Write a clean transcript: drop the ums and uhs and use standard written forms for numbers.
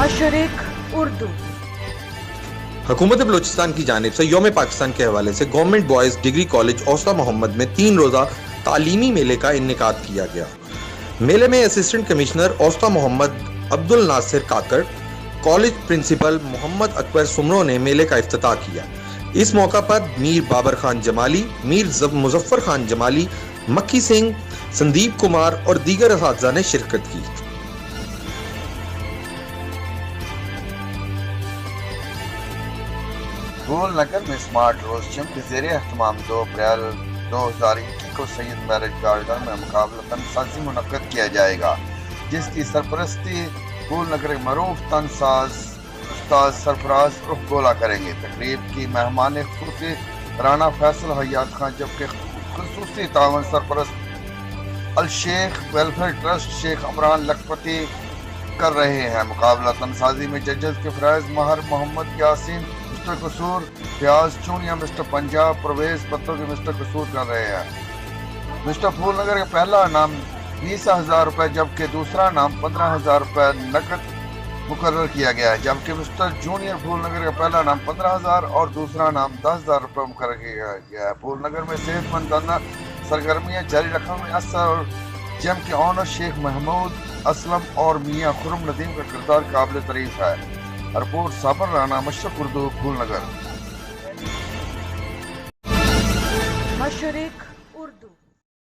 मशरिक उर्दू। हुकूमत बलूचिस्तान की जानिब से यौम पाकिस्तान के हवाले से government boys degree college Usta Mohammad में 3 रोज़ा तालीमी मेले का इन्नेकाद किया गया। मेले में असिस्टेंट कमिश्नर औस्ता मोहम्मद अब्दुल नासिर काकड़, कॉलेज प्रिंसिपल मोहम्मद अकबर सुमरो ने मेले का इफ्तिताह किया। इस मौका पर मीर बाबर खान जमाली, मीर मुजफ्फर खान जमाली, मक्की सिंह, संदीप कुमार और दीगर असातिज़ा ने शिरकत की। फूल नगर में स्मार्ट रोज जिम के ज़ेरे एहतमाम 2 अप्रैल 2021 को सैयद मैरिज गार्डन में मुकाबला तनसाजी मुनक्कद किया जाएगा, जिसकी सरपरस्ती फूल नगर के मरूफ तनसाज उस्ताद सरफराज उर्फ गोला करेंगे। तकरीब की मेहमान खुसूसी राना फैसल हयात खान, जबकि खुसूसी तावन सरपरस्त अल शेख वेलफेयर ट्रस्ट शेख अमरान लखपति कर रहे हैं। मुकाबला तनसाजी में जजेस के फराइज महर मोहम्मद यासीन मिस्टर कसूर, प्याज चूनिया मिस्टर पंजाब, परवेज पत्तों के मिस्टर कसूर कर रहे हैं। मिस्टर फूलनगर का पहला इनाम 20,000 रुपये जबकि दूसरा इनाम 15,000 रुपये नकद मुकर्रर किया गया है, जबकि मिस्टर जूनियर फूलनगर का पहला इनाम 15,000 और दूसरा इनाम 10,000 रुपये मुकर्रर किया गया है। फूलनगर में सेहतमंदाना सरगर्मियाँ जारी रखने में असर और जिम के ऑनर शेख महमूद असलम और मियाँ खुरम नदीम का किरदार काबिल तारीफ है। रिपोर्ट साबर राना, मशरक उर्दू, फूलनगर। मशरिक